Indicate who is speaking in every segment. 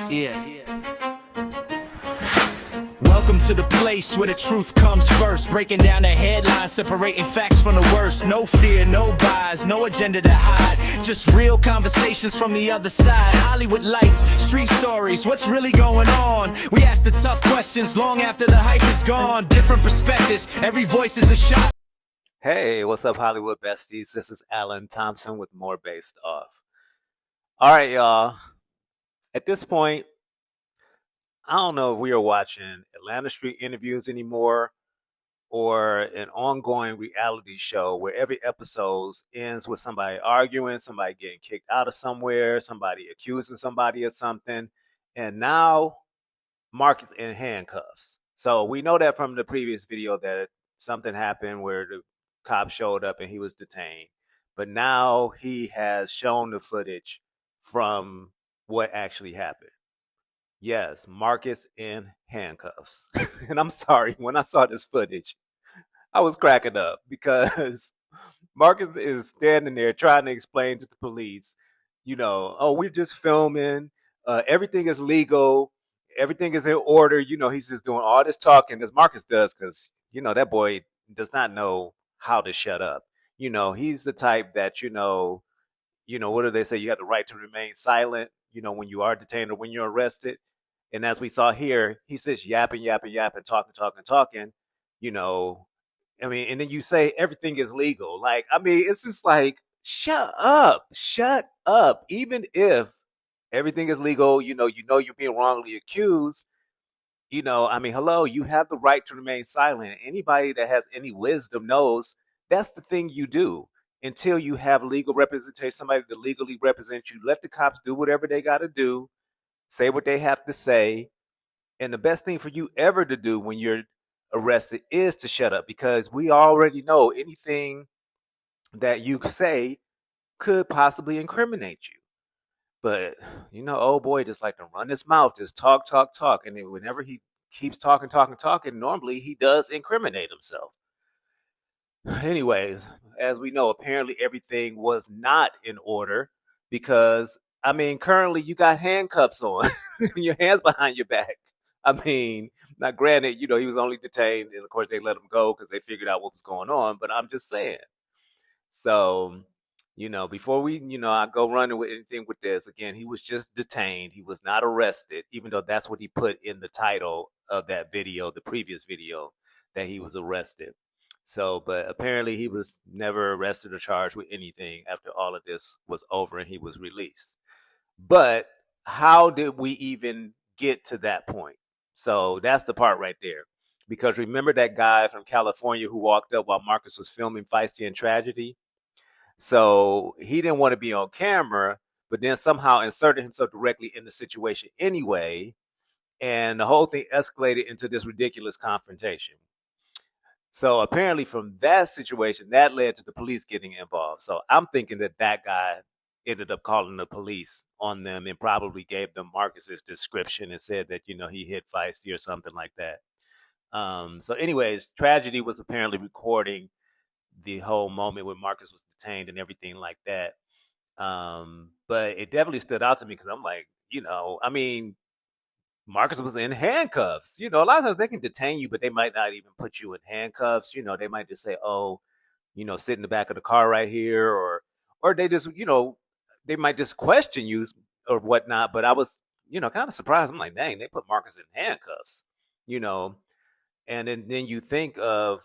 Speaker 1: Yeah.
Speaker 2: Welcome to the place where the truth comes first. Breaking down the headlines, separating facts from the worst. No fear, no bias, no agenda to hide. Just real conversations from the other side. Hollywood lights, street stories, what's really going on? We ask the tough questions long after the hype is gone. Different perspectives, every voice is a shot.
Speaker 3: Hey, what's up, Hollywood besties? This is Alan Thompson with More Based Off. All right, y'all. At this point, I don't know if we are watching Atlanta Street interviews anymore or an ongoing reality show where every episode ends with somebody arguing, somebody getting kicked out of somewhere, somebody accusing somebody of something, and now Mark is in handcuffs. So we know that from the previous video that something happened where the cop showed up and he was detained. But now he has shown the footage from what actually happened. Yes, Marcus in handcuffs. And I'm sorry, when I saw this footage, I was cracking up because Marcus is standing there trying to explain to the police, oh, we're just filming. Everything is legal. Everything is in order. He's just doing all this talking as Marcus does because, that boy does not know how to shut up. He's the type that, what do they say? You have the right to remain silent, when you are detained or when you're arrested. And as we saw here, he's just yapping, yapping, yapping, talking, you know, and then you say everything is legal. Like, it's just like, shut up. Even if everything is legal, you're being wrongly accused. Hello, you have the right to remain silent. Anybody that has any wisdom knows that's the thing you do until you have legal representation, somebody to legally represent you. Let the cops do whatever they got to do, say what they have to say. And the best thing for you ever to do when you're arrested is to shut up because we already know anything that you say could possibly incriminate you. But old boy just like to run his mouth, just talk. And then whenever he keeps talking, normally he does incriminate himself. Anyways, as we know, apparently everything was not in order because currently you got handcuffs on, your hands behind your back. Now granted, he was only detained, and of course they let him go because they figured out what was going on. But I'm just saying. So, before we, I go running with anything with this, again, he was just detained. He was not arrested, even though that's what he put in the title of that video, the previous video, that he was arrested. So, but apparently he was never arrested or charged with anything after all of this was over and he was released. But how did we even get to that point? So that's the part right there. Because remember that guy from California who walked up while Marcus was filming Fiesty and Tragedy? So he didn't want to be on camera, but then somehow inserted himself directly in the situation anyway. And the whole thing escalated into this ridiculous confrontation. So apparently from that situation, that led to the police getting involved. So I'm thinking that guy ended up calling the police on them and probably gave them Marcus's description and said that, he hit Feisty or something like that. So anyways, Tragedy was apparently recording the whole moment when Marcus was detained and everything like that. But it definitely stood out to me because I'm like, Marcus was in handcuffs. A lot of times they can detain you, but they might not even put you in handcuffs. They might just say, oh, sit in the back of the car right here, or they just, they might just question you or whatnot. But I was, kind of surprised. I'm like, dang, they put Marcus in handcuffs, and then you think of,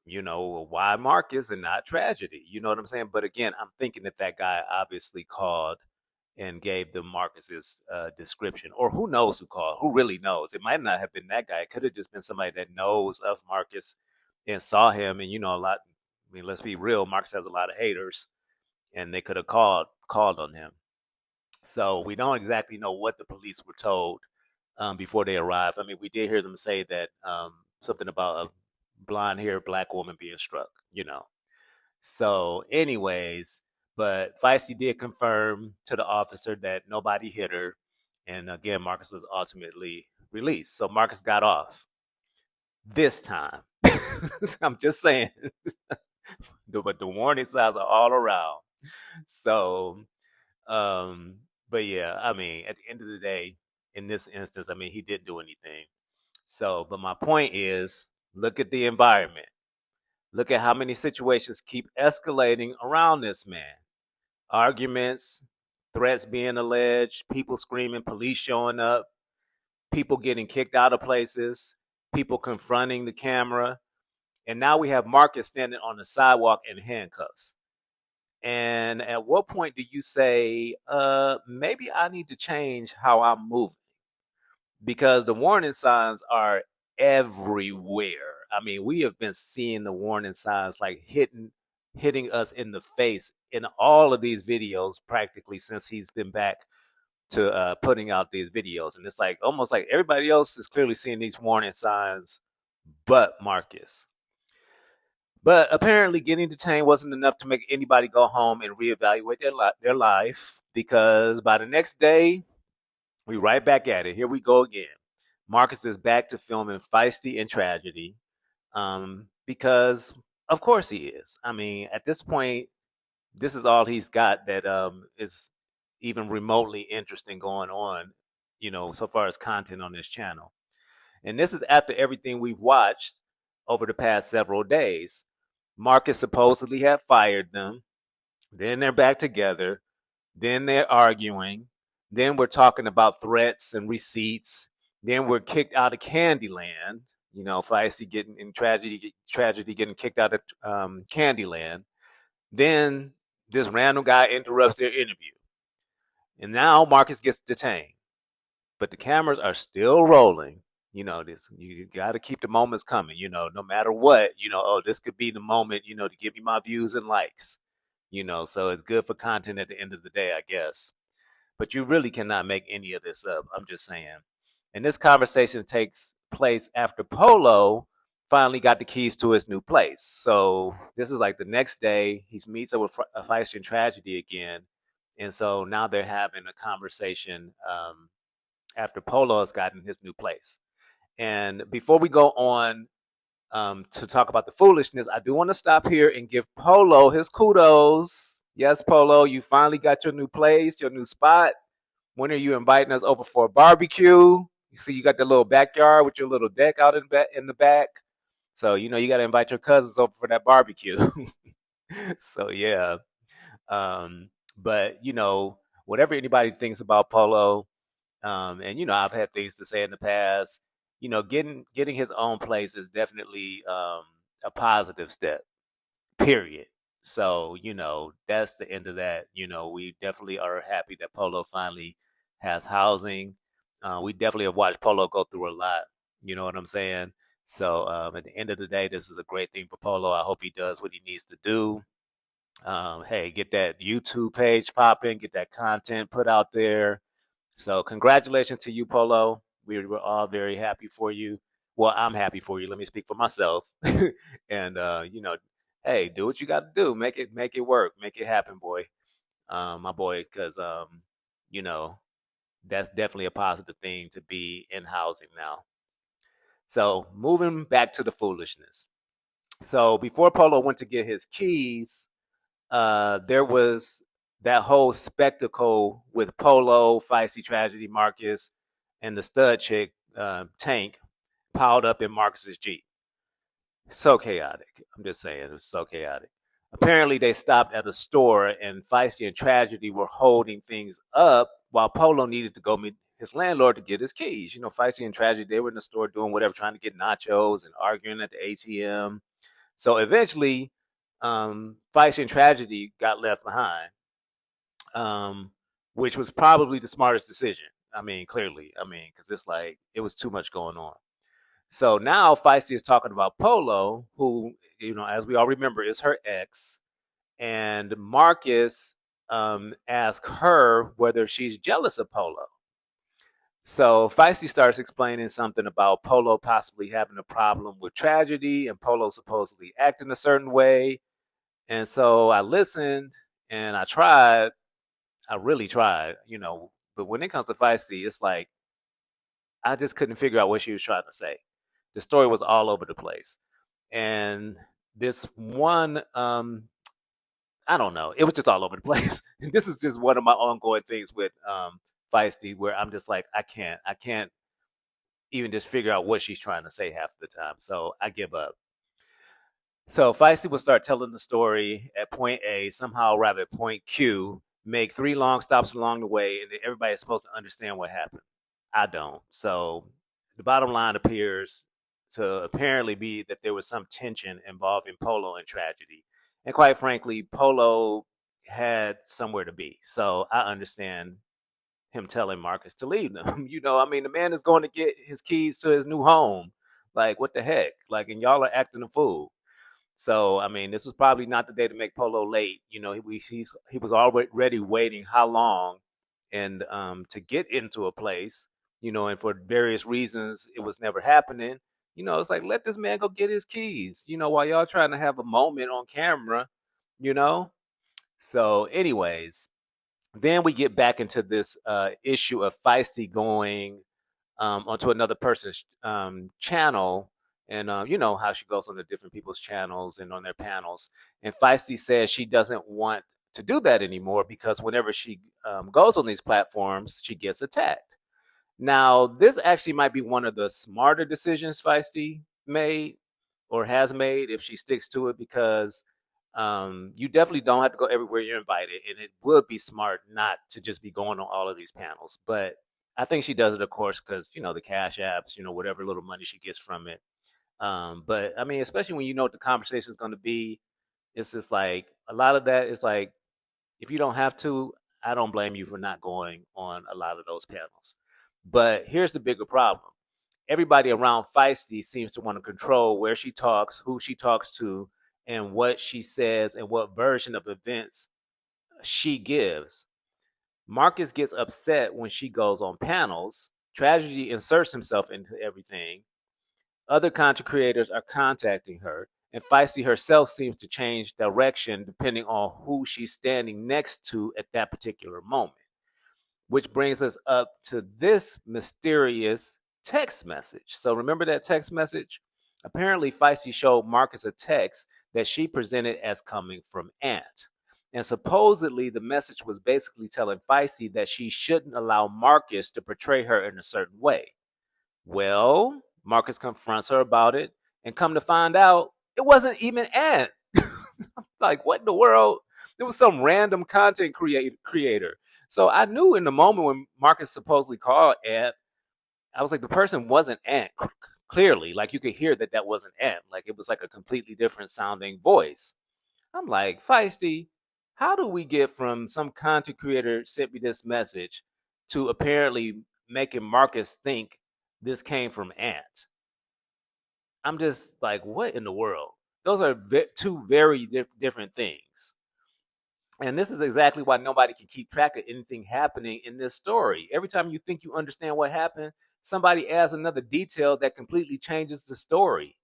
Speaker 3: why Marcus and not Tragedy? You know what I'm saying? But again, I'm thinking that guy obviously called and gave them Marcus's description, or who knows who called? Who really knows? It might not have been that guy. It could have just been somebody that knows of Marcus and saw him, and a lot. Let's be real. Marcus has a lot of haters, and they could have called on him. So we don't exactly know what the police were told before they arrived. We did hear them say that something about a blonde-haired black woman being struck. So, anyways. But Feisty did confirm to the officer that nobody hit her. And again, Marcus was ultimately released. So Marcus got off this time. I'm just saying. But the warning signs are all around. So, but yeah, at the end of the day, in this instance, I mean, he didn't do anything. So, but my point is, look at the environment. Look at how many situations keep escalating around this man. Arguments, threats being alleged, people screaming, police showing up, people getting kicked out of places, people confronting the camera. And now we have Marcus standing on the sidewalk in handcuffs. And at what point do you say, maybe I need to change how I'm moving? Because the warning signs are everywhere. I mean, we have been seeing the warning signs like hitting us in the face in all of these videos practically since he's been back to putting out these videos. And it's like almost like everybody else is clearly seeing these warning signs, but Marcus. But apparently, getting detained wasn't enough to make anybody go home and reevaluate their life because by the next day, we right back at it. Here we go again. Marcus is back to filming Fiesty and Tragedy because, of course, he is. I mean, at this point, this is all he's got that is even remotely interesting going on, so far as content on this channel. And this is after everything we've watched over the past several days. Marcus supposedly had fired them. Then they're back together. Then they're arguing. Then we're talking about threats and receipts. Then we're kicked out of Candyland. Feisty getting in tragedy getting kicked out of Candyland. Then this random guy interrupts their interview. And now Marcus gets detained. But the cameras are still rolling. You got to keep the moments coming, no matter what, oh, this could be the moment, to give me my views and likes, so it's good for content at the end of the day, I guess. But you really cannot make any of this up. I'm just saying. And this conversation takes place after Polo finally got the keys to his new place. So this is like the next day. He meets up with Fiesty and Tragedy again. And so now they're having a conversation after Polo has gotten his new place. And before we go on to talk about the foolishness, I do want to stop here and give Polo his kudos. Yes, Polo, you finally got your new place, your new spot. When are you inviting us over for a barbecue? You see, you got the little backyard with your little deck out in the back. So, you got to invite your cousins over for that barbecue. So, yeah. But, whatever anybody thinks about Polo, and, I've had things to say in the past, getting his own place is definitely a positive step, period. So, that's the end of that. We definitely are happy that Polo finally has housing. We definitely have watched Polo go through a lot. You know what I'm saying? So, at the end of the day, this is a great thing for Polo. I hope he does what he needs to do. Hey, get that YouTube page popping, get that content put out there. So, congratulations to you, Polo. We were all very happy for you. Well, I'm happy for you. Let me speak for myself. And hey, do what you got to do. Make it work. Make it happen, boy. My boy, because that's definitely a positive thing to be in housing now. So moving back to the foolishness. So before Polo went to get his keys, there was that whole spectacle with Polo, Feisty Tragedy, Marcus, and the stud chick, Tank, piled up in Marcus's Jeep. So chaotic. I'm just saying, it was so chaotic. Apparently, they stopped at a store, and Feisty and Tragedy were holding things up while Polo needed to go meet his landlord to get his keys. Feisty and Tragedy, they were in the store doing whatever, trying to get nachos and arguing at the ATM. So eventually, Feisty and Tragedy got left behind, which was probably the smartest decision. I mean, clearly. I mean, because it's like, it was too much going on. So now Feisty is talking about Polo, who, as we all remember, is her ex. And Marcus asked her whether she's jealous of Polo. So Feisty starts explaining something about Polo possibly having a problem with Tragedy and Polo supposedly acting a certain way. And so I listened and I really tried, but when it comes to Feisty, it's like, I just couldn't figure out what she was trying to say. The story was all over the place. And this one, I don't know, it was just all over the place. And this is just one of my ongoing things with Feisty where I'm just like, I can't even just figure out what she's trying to say half the time. So I give up. So Feisty will start telling the story at point A, somehow arrive at point Q, make three long stops along the way, and then everybody is supposed to understand what happened. I don't. So the bottom line appears to apparently be that there was some tension involving Polo and tragedy. And quite frankly, Polo had somewhere to be. So I understand him telling Marcus to leave them. I mean, the man is going to get his keys to his new home. Like, what the heck? Like, and y'all are acting a fool. So, I mean, this was probably not the day to make Polo late. He was already waiting how long and to get into a place, and for various reasons, it was never happening. It's like, let this man go get his keys, while y'all trying to have a moment on camera, you know? So, anyways, then we get back into this issue of Feisty going onto another person's channel. And you know how she goes on to different people's channels and on their panels. And Feisty says she doesn't want to do that anymore because whenever she goes on these platforms, she gets attacked. Now, this actually might be one of the smarter decisions Feisty made or has made if she sticks to it, because you definitely don't have to go everywhere you're invited. And it would be smart not to just be going on all of these panels. But I think she does it, of course, because, the cash apps, whatever little money she gets from it. But I mean, especially when you know what the conversation is going to be, it's just like a lot of that is like, if you don't have to, I don't blame you for not going on a lot of those panels. But here's the bigger problem. Everybody around Feisty seems to want to control where she talks, who she talks to, and what she says and what version of events she gives. Marcus gets upset when she goes on panels. Tragedy inserts himself into everything. Other content creators are contacting her, and Feisty herself seems to change direction depending on who she's standing next to at that particular moment. Which brings us up to this mysterious text message. So remember that text message? Apparently, Feisty showed Marcus a text that she presented as coming from Ant. And supposedly, the message was basically telling Feisty that she shouldn't allow Marcus to portray her in a certain way. Well, Marcus confronts her about it, and come to find out, it wasn't even Ant. Like, what in the world? It was some random content creator. So I knew in the moment when Marcus supposedly called Ant, I was like, the person wasn't Ant. Clearly, like you could hear that wasn't Ant. Like it was like a completely different sounding voice. I'm like, Feisty, how do we get from some content creator sent me this message to apparently making Marcus think this came from Ant? I'm just like, what in the world? Those are two very different things. And this is exactly why nobody can keep track of anything happening in this story. Every time you think you understand what happened, somebody adds another detail that completely changes the story.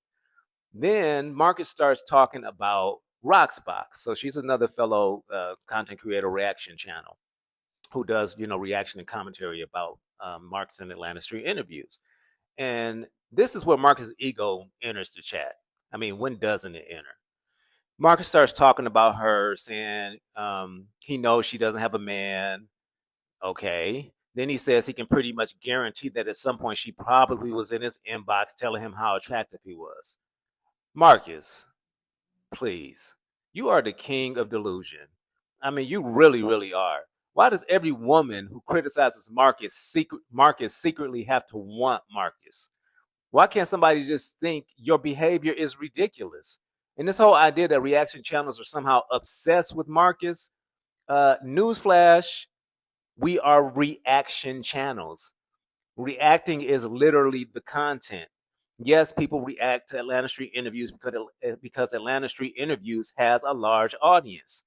Speaker 3: Then Marcus starts talking about Roxbox. So she's another fellow content creator reaction channel who does, reaction and commentary about Marcus and Atlanta Street interviews. And this is where Marcus' ego enters the chat. I mean, when doesn't it enter? Marcus starts talking about her, saying he knows she doesn't have a man. Okay. Then he says he can pretty much guarantee that at some point she probably was in his inbox telling him how attractive he was. Marcus, please. You are the king of delusion. I mean, you really, really are. Why does every woman who criticizes Marcus secretly have to want Marcus? Why can't somebody just think your behavior is ridiculous? And this whole idea that reaction channels are somehow obsessed with Marcus, newsflash, we are reaction channels. Reacting is literally the content. Yes, people react to Atlanta Street interviews because Atlanta Street interviews has a large audience.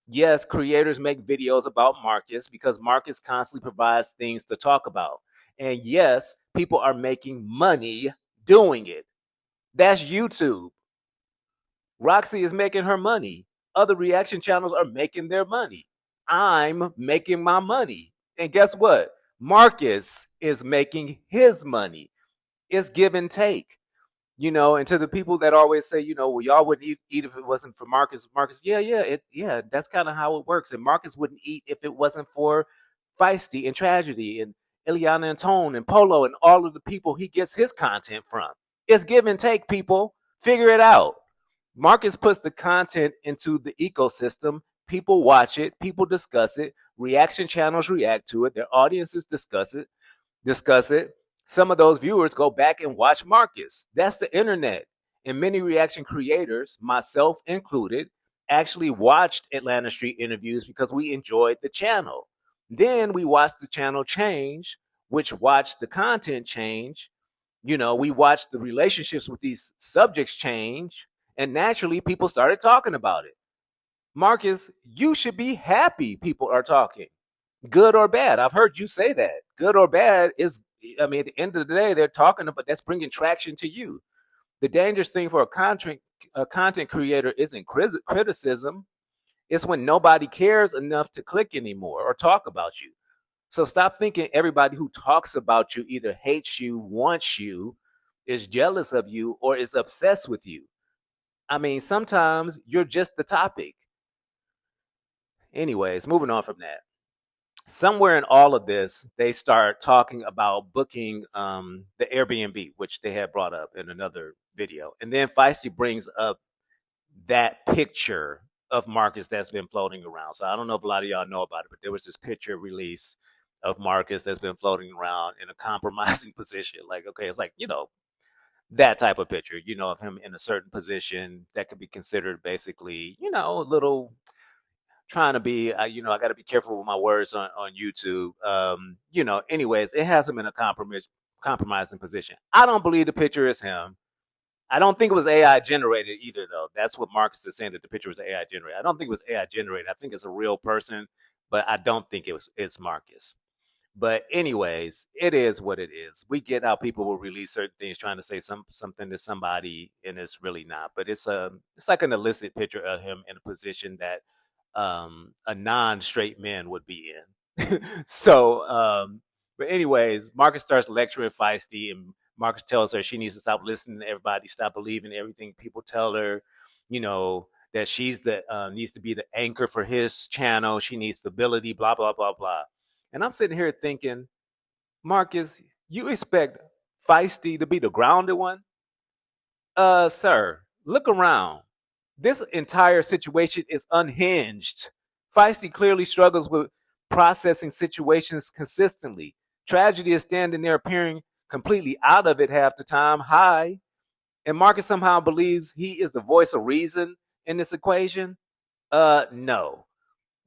Speaker 3: Yes, creators make videos about Marcus because Marcus constantly provides things to talk about. And yes, people are making money doing it. That's YouTube. Roxy is making her money. Other reaction channels are making their money. I'm making my money. And guess what? Marcus is making his money. It's give and take. And to the people that always say, well, y'all wouldn't eat if it wasn't for Marcus. Marcus, yeah, that's kind of how it works. And Marcus wouldn't eat if it wasn't for Fiesty and Tragedy and Ileana and Tone and Polo and all of the people he gets his content from. It's give and take, people. Figure it out. Marcus puts the content into the ecosystem. People watch it. People discuss it. Reaction channels react to it. Their audiences discuss it. Some of those viewers go back and watch Marcus. That's the internet. And many reaction creators, myself included, actually watched Atlanta Street interviews because we enjoyed the channel. Then we watched the channel change, which watched the content change. We watched the relationships with these subjects change, and naturally people started talking about it. Marcus, you should be happy people are talking, good or bad. I've heard you say that. Good or bad is, at the end of the day, they're talking about that's bringing traction to you. The dangerous thing for a content creator isn't criticism. It's when nobody cares enough to click anymore or talk about you. So stop thinking everybody who talks about you either hates you, wants you, is jealous of you, or is obsessed with you. Sometimes you're just the topic. Anyways, moving on from that. Somewhere in all of this, they start talking about booking the Airbnb, which they had brought up in another video. And then Feisty brings up that picture of Marcus that's been floating around. So I don't know if a lot of y'all know about it, but there was this picture released of Marcus that's been floating around in a compromising position. Like, okay, it's like, that type of picture, of him in a certain position that could be considered basically, a little trying to be, I got to be careful with my words on YouTube. Anyways, it has him in a compromising position. I don't believe the picture is him. I don't think it was AI generated either, though. That's what Marcus is saying, that the picture was AI generated. I don't think it was AI generated. I think it's a real person, but I don't think it's Marcus. But anyways, it is what it is. We get how people will release certain things trying to say something to somebody, and it's really not. But it's like an illicit picture of him in a position that a non-straight man would be in. But anyways, Marcus starts lecturing Feisty, and Marcus tells her she needs to stop listening to everybody, stop believing everything people tell her. That she's the needs to be the anchor for his channel. She needs stability. Blah blah blah blah. And I'm sitting here thinking, Marcus, you expect Feisty to be the grounded one? Sir, look around. This entire situation is unhinged. Feisty clearly struggles with processing situations consistently. Tragedy is standing there appearing completely out of it half the time, high. And Marcus somehow believes he is the voice of reason in this equation. No.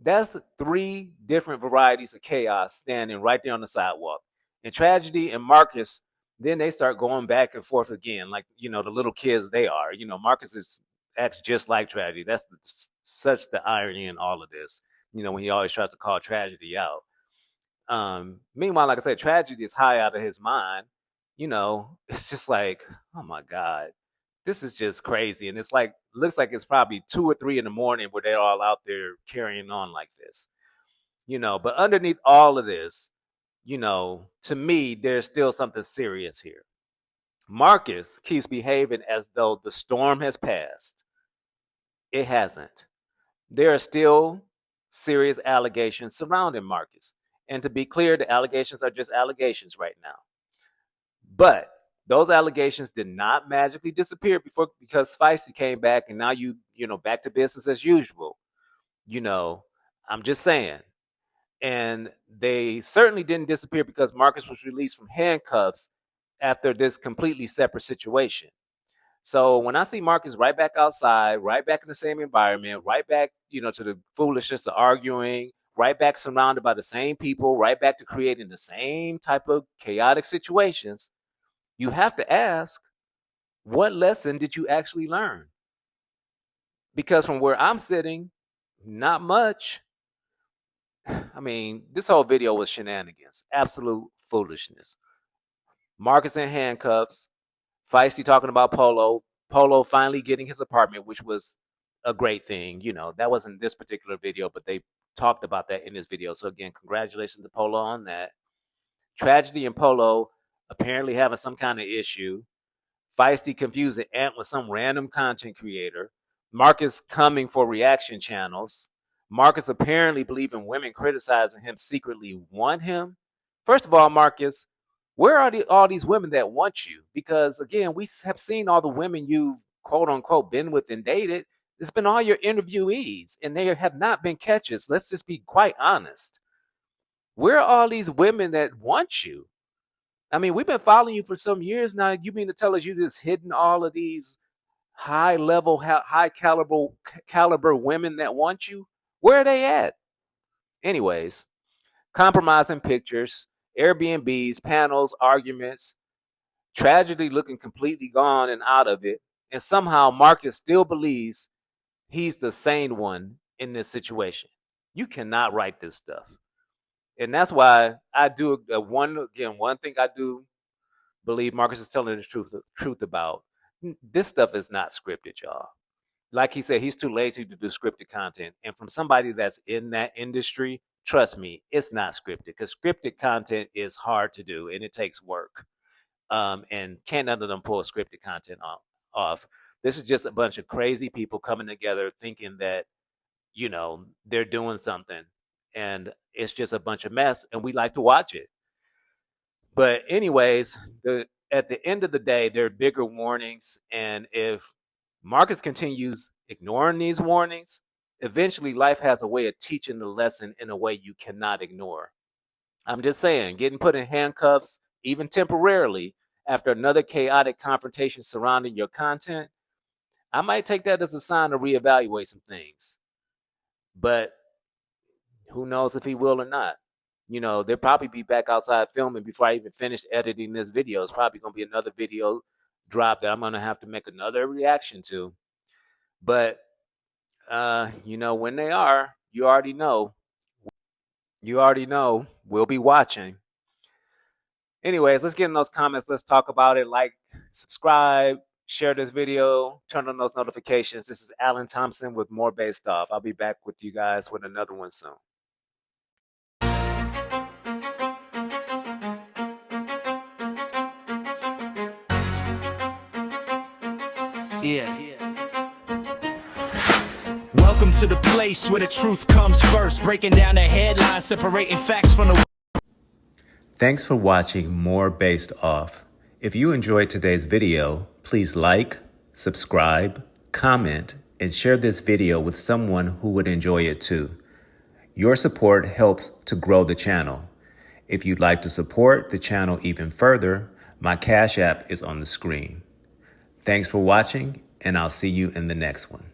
Speaker 3: That's three different varieties of chaos standing right there on the sidewalk. And Tragedy and Marcus, then they start going back and forth again, like, the little kids they are. Marcus acts just like Tragedy. That's such the irony in all of this, when he always tries to call Tragedy out. Meanwhile, like I said, Tragedy is high out of his mind. It's just like, oh my God, this is just crazy. And it's like, looks like it's probably 2 or 3 in the morning where they're all out there carrying on like this. But underneath all of this, to me, there's still something serious here. Marcus keeps behaving as though the storm has passed. It hasn't. There are still serious allegations surrounding Marcus. And to be clear, the allegations are just allegations right now. But those allegations did not magically disappear because Feisty came back and now you back to business as usual. I'm just saying. And they certainly didn't disappear because Marcus was released from handcuffs after this completely separate situation. So when I see Marcus right back outside, right back in the same environment, right back, to the foolishness of arguing, right back surrounded by the same people, right back to creating the same type of chaotic situations, you have to ask, what lesson did you actually learn? Because from where I'm sitting, not much. This whole video was shenanigans, absolute foolishness. Marcus in handcuffs, Feisty talking about Polo finally getting his apartment, which was a great thing. That wasn't this particular video, but they talked about that in this video. So again, congratulations to Polo on that. Tragedy and Polo apparently having some kind of issue. Feisty confusing Ant with some random content creator. Marcus coming for reaction channels. Marcus apparently believing women criticizing him secretly want him. First of all, Marcus, where are all these women that want you? Because again, we have seen all the women you've quote unquote been with and dated. It's been all your interviewees, and they have not been catches. Let's just be quite honest. Where are all these women that want you? I mean, we've been following you for some years now. You mean to tell us you just hidden all of these high level, high caliber women that want you? Where are they at? Anyways, compromising pictures, Airbnbs, panels, arguments, tragedy looking completely gone and out of it. And somehow Marcus still believes he's the sane one in this situation. You cannot write this stuff. And that's why I do one thing I do believe Marcus is telling the truth about. This stuff is not scripted, y'all. Like he said, he's too lazy to do scripted content. And from somebody that's in that industry, trust me, it's not scripted, because scripted content is hard to do and it takes work. And can't none of them pull scripted content off. This is just a bunch of crazy people coming together thinking that, they're doing something. And it's just a bunch of mess, and we like to watch it. But anyways, at the end of the day, there are bigger warnings. And if Marcus continues ignoring these warnings, eventually life has a way of teaching the lesson in a way you cannot ignore. I'm just saying, getting put in handcuffs, even temporarily, after another chaotic confrontation surrounding your content, I might take that as a sign to reevaluate some things. But who knows if he will or not. They'll probably be back outside filming before I even finish editing this video. It's probably going to be another video drop that I'm going to have to make another reaction to. But, when they are, you already know. We'll be watching. Anyways, let's get in those comments. Let's talk about it. Like, subscribe, share this video, turn on those notifications. This is Alan Thompson with More Based Off. I'll be back with you guys with another one soon.
Speaker 2: Yeah. Welcome to the place where the truth comes first, breaking down the headlines, separating facts from the...
Speaker 3: Thanks for watching More Based Off. If you enjoyed today's video, please like, subscribe, comment, and share this video with someone who would enjoy it too. Your support helps to grow the channel. If you'd like to support the channel even further, my Cash App is on the screen. Thanks for watching, and I'll see you in the next one.